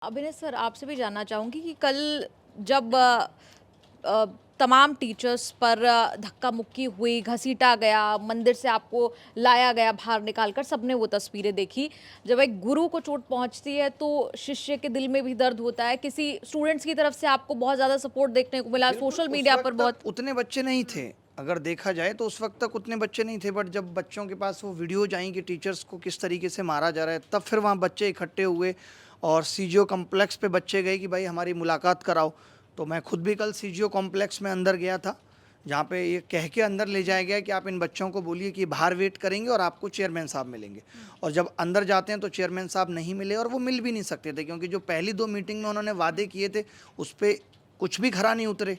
अभिनय सर, आपसे भी जानना चाहूँगी कि कल जब अ, तमाम टीचर्स पर धक्का मुक्की हुई, घसीटा गया, मंदिर से आपको लाया गया बाहर निकाल कर, सबने वो तस्वीरें देखी। जब एक गुरु को चोट पहुँचती है तो शिष्य के दिल में भी दर्द होता है। किसी स्टूडेंट्स की तरफ से आपको बहुत ज़्यादा सपोर्ट देखने को मिला, बिल्कुल, सोशल उस मीडिया पर वक़्त तक बहुत। उतने बच्चे नहीं थे। अगर देखा जाए तो उस वक़्त तक उतने बच्चे नहीं थे, बट जब बच्चों के पास वो वीडियोज़ आई कि टीचर्स को किस तरीके से मारा जा रहा है, तब फिर वहाँ बच्चे इकट्ठे हुए और सीजीओ कॉम्प्लेक्स पे बच्चे गए कि भाई हमारी मुलाकात कराओ। तो मैं खुद भी कल सीजीओ कॉम्प्लेक्स में अंदर गया था, जहाँ पे ये कह के अंदर ले जाया गया कि आप इन बच्चों को बोलिए कि बाहर वेट करेंगे और आपको चेयरमैन साहब मिलेंगे। और जब अंदर जाते हैं तो चेयरमैन साहब नहीं मिले और वो मिल भी नहीं सकते थे, क्योंकि जो पहली 2 मीटिंग में उन्होंने वादे किए थे, उस पे कुछ भी खरा नहीं उतरे।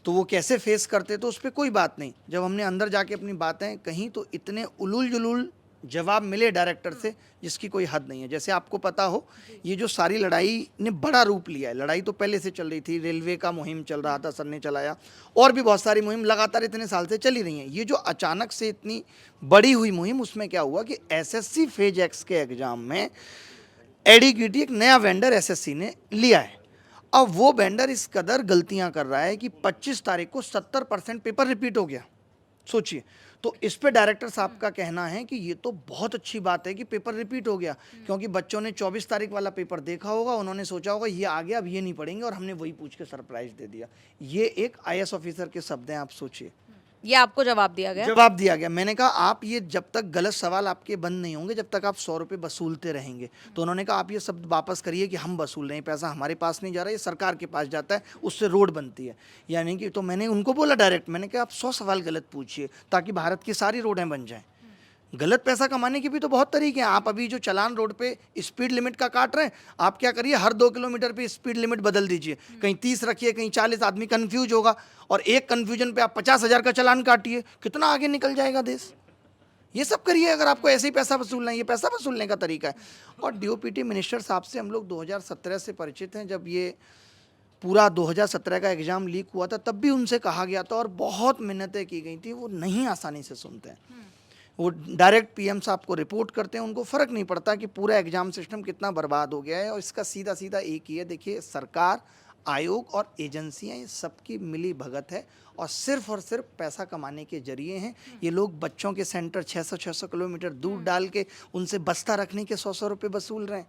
तो वो कैसे फेस करते, तो उस पर कोई बात नहीं। जब हमने अंदर जाके अपनी बातें कहीं तो इतने उलूल जुलूल जवाब मिले डायरेक्टर से जिसकी कोई हद नहीं है। जैसे आपको पता हो, ये जो सारी लड़ाई ने बड़ा रूप लिया है। लड़ाई तो पहले से चल रही थी, रेलवे का मुहिम चल रहा था, सर ने चलाया, और भी बहुत सारी मुहिम लगातार इतने साल से चली रही हैं। ये जो अचानक से इतनी बड़ी हुई मुहिम, उसमें क्या हुआ कि एसएससी फेज एक्स के एग्जाम में एडीक्यूटी एक नया वेंडर एसएससी ने लिया है। अब वो वेंडर इस कदर गलतियां कर रहा है कि 25 तारीख को 70% पेपर रिपीट हो गया। सोचिए। तो इस पे डायरेक्टर साहब का कहना है कि ये तो बहुत अच्छी बात है कि पेपर रिपीट हो गया, क्योंकि बच्चों ने 24 तारीख वाला पेपर देखा होगा, उन्होंने सोचा होगा ये आ गया, अब ये नहीं पढ़ेंगे, और हमने वही पूछ के सरप्राइज दे दिया। ये एक आईएएस ऑफिसर के शब्द हैं, आप सोचिए। ये आपको जवाब दिया गया? जवाब दिया गया। मैंने कहा आप ये जब तक गलत सवाल आपके बंद नहीं होंगे, जब तक आप 100 रुपये वसूलते रहेंगे। तो उन्होंने कहा आप ये शब्द वापस करिए कि हम वसूल रहे हैं, पैसा हमारे पास नहीं जा रहा है, ये सरकार के पास जाता है, उससे रोड बनती है। यानी कि तो मैंने उनको बोला डायरेक्ट, मैंने कहा आप 100 सवाल गलत पूछिए ताकि भारत की सारी रोडें बन जाएँ। गलत पैसा कमाने के भी तो बहुत तरीके हैं। आप अभी जो चालान रोड पे स्पीड लिमिट का काट रहे हैं, आप क्या करिए, हर 2 किलोमीटर पे स्पीड लिमिट बदल दीजिए, कहीं 30 रखिए, कहीं 40। आदमी कंफ्यूज होगा, और एक कंफ्यूजन पे आप 50,000 का चालान काटिए, कितना आगे निकल जाएगा देश। ये सब करिए अगर आपको ऐसे ही पैसा वसूलना है। ये पैसा वसूलने का तरीका है। और डीओपीटी मिनिस्टर साहब से हम लोग 2017 से परिचित हैं। जब ये पूरा 2017 का एग्ज़ाम लीक हुआ था, तब भी उनसे कहा गया था और बहुत मिन्नतें की गई थी। वो नहीं आसानी से सुनते हैं। वो डायरेक्ट पीएम साहब को रिपोर्ट करते हैं, उनको फ़र्क नहीं पड़ता कि पूरा एग्ज़ाम सिस्टम कितना बर्बाद हो गया है। और इसका सीधा सीधा एक ही है, देखिए, सरकार, आयोग और एजेंसियां, ये सबकी मिली भगत है और सिर्फ पैसा कमाने के जरिए हैं। ये लोग बच्चों के सेंटर 600-600 किलोमीटर दूर डाल के उनसे बस्ता रखने के 100-100 रुपये वसूल रहे हैं।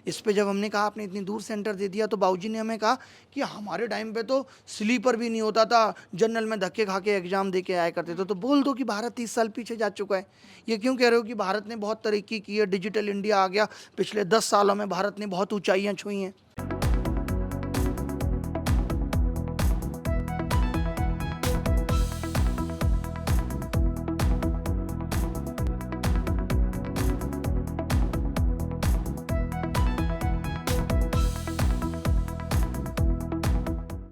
इस पे जब हमने कहा आपने इतनी दूर सेंटर दे दिया, तो बाबूजी ने हमें कहा कि हमारे टाइम पे तो स्लीपर भी नहीं होता था, जनरल में धक्के खा के एग्जाम दे के आया करते थे। तो बोल दो कि भारत 30 साल पीछे जा चुका है। ये क्यों कह रहे हो कि भारत ने बहुत तरक्की की है, डिजिटल इंडिया आ गया, पिछले 10 सालों में भारत ने बहुत ऊंचाइयां छुई हैं?